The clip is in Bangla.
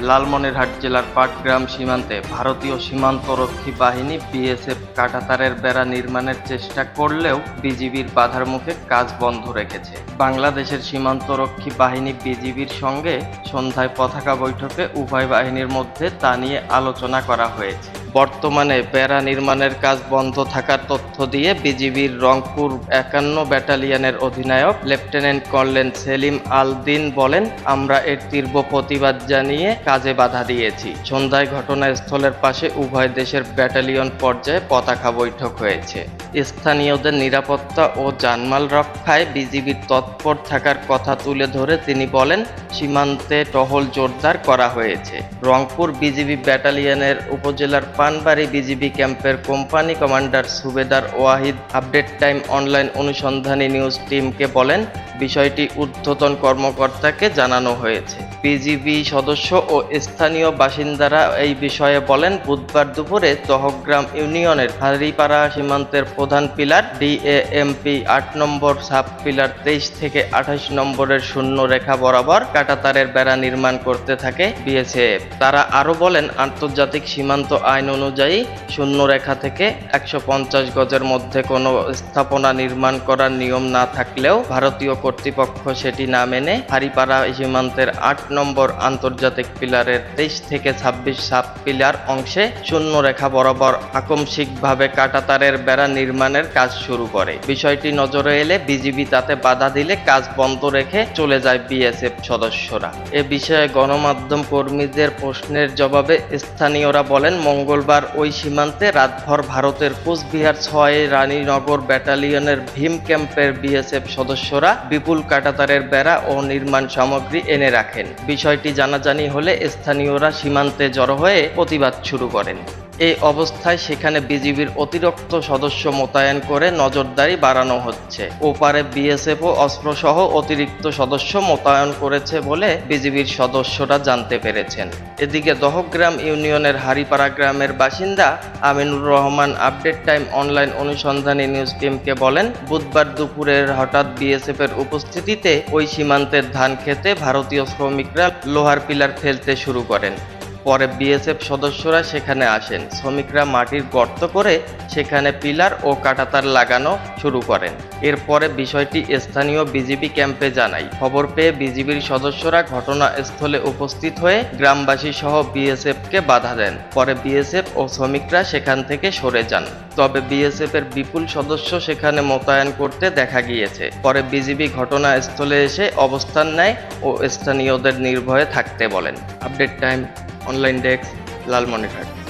লালমনিরহাট জেলার পাটগ্রাম সীমান্তে ভারতীয় সীমান্তরক্ষী বাহিনী বিএসএফ কাঁটাতারের বেড়া নির্মাণের চেষ্টা করলেও বিজিবির বাধার মুখে কাজ বন্ধ রেখেছে। বাংলাদেশের সীমান্তরক্ষী বাহিনী বিজিবির সঙ্গে সন্ধ্যায় পতাকা বৈঠকে উভয় বাহিনীর মধ্যে তা নিয়ে আলোচনা করা হয়েছে। বর্তমানে বেড়া নির্মাণের কাজ বন্ধ থাকার তথ্য দিয়ে বিজিবির রংপুর ৫১ ব্যাটালিয়নের অধিনায়ক লেফটেন্যান্ট কর্নেল সেলিম আল দিন বলেন, আমরা এর তীব্র প্রতিবাদ জানিয়ে কাজে বাধা দিয়েছি। সন্ধ্যায় ঘটনাস্থলের পাশে উভয় দেশের ব্যাটালিয়ন পর্যায়ে পতাকা বৈঠক হয়েছে। স্থানীয়দের নিরাপত্তা ও জানমাল রক্ষায় বিজিবির তৎপর থাকার কথা তুলে ধরে তিনি বলেন, সীমান্তে টহল জোরদার করা হয়েছে। রংপুর বিজিবি ব্যাটালিয়নের উপজেলার পানবাড়ি বিজিবি ক্যাম্পের কোম্পানি কমান্ডার সুবেদার ওয়াহিদ আপডেট টাইম অনলাইন অনুসন্ধানী নিউজ টিমকে বলেন, বিষয়টি ঊর্ধ্বতন কর্মকর্তাকে জানানো হয়েছে। বিজিবি সদস্য ও স্থানীয় বাসিন্দারা এই বিষয়ে বলেন, বুধবার দুপুরে দহগ্রাম ইউনিয়নের হারিপাড়া সীমান্তের প্রধান পিলার ডিএএমপি ৮ নম্বর সাব পিলার ২৩ থেকে ২৮ নম্বরের শূন্য রেখা বরাবর কাঁটাতারের বেড়া নির্মাণ করতে থাকে বিএসএফ। তারা আরও বলেন, আন্তর্জাতিক সীমান্ত আইন অনুযায়ী শূন্য রেখা থেকে ১৫০ গজের মধ্যে কোনো স্থাপনা নির্মাণ করার নিয়ম না থাকলেও ভারতীয় কর্তৃপক্ষ সেটি না মেনে হারিপাড়া সীমান্তের ৮ নম্বর আন্তর্জাতিক পিলারের ২৩ থেকে ২৬ সাব পিলার অংশে শূন্য রেখা বরাবর আকস্মিকভাবে কাঁটাতারের বেড়া নির্মাণের কাজ শুরু করে। বিষয়টি নজরে এলে বিজিবি তাতে বাধা দিলে কাজ বন্ধ রেখে চলে যায় বিএসএফ সদস্যরা। এ বিষয়ে গণমাধ্যম কর্মীদের প্রশ্নের জবাবে স্থানীয়রা বলেন, মঙ্গলবার ওই সীমান্তে রাতভর ভারতের কোচবিহার ৬ রানীনগর ব্যাটালিয়নের ভীম ক্যাম্পের বিএসএফ সদস্যরা বিপুল কাঁটাতারের বেড়া ও নির্মাণ সামগ্রী এনে রাখেন। বিষয়টি জানাজানি হলে স্থানীয়রা সীমান্তে জড়ো হয়ে প্রতিবাদ শুরু করেন। এই অবস্থায় সেখানে বিজিবির অতিরিক্ত সদস্য মোতায়েন করে নজরদারি বাড়ানো হচ্ছে। ওপারে বিএসএফও অস্ত্রসহ অতিরিক্ত সদস্য মোতায়েন করেছে বলে বিজিবির সদস্যরা জানতে পেরেছেন। এদিকে দহগ্রাম ইউনিয়নের হারিপাড়া গ্রামের বাসিন্দা Aminur Rahman update time online অনুসন্ধানী নিউজ টিমকে বলেন, বুধবার দুপুরের হঠাৎ বিএসএফের উপস্থিতিতে ওই সীমান্তের ধান খেতে ভারতীয় শ্রমিকরা লোহার পিলার ফেলতে শুরু করেন। পরে বিএসএফ সদস্যরা সেখানে আসেন। শ্রমিকরা মাটির গর্ত করে সেখানে পিলার ও কাঁটাতার লাগানো শুরু করেন। এরপরে বিষয়টি স্থানীয় বিজিবি ক্যাম্পে জানায়। খবর পেয়ে বিজিবির সদস্যরা ঘটনাস্থলে উপস্থিত হয়ে গ্রামবাসী সহ বিএসএফকে বাধা দেন। পরে বিএসএফ ও শ্রমিকরা সেখান থেকে সরে যান। তবে বিএসএফ এর বিপুল সদস্য সেখানে মোতায়েন করতে দেখা গিয়েছে। পরে বিজিবি ঘটনাস্থলে এসে অবস্থান নেয় ও স্থানীয়দের নির্ভয়ে থাকতে বলেন। Update time online desk, Lalmonirhat.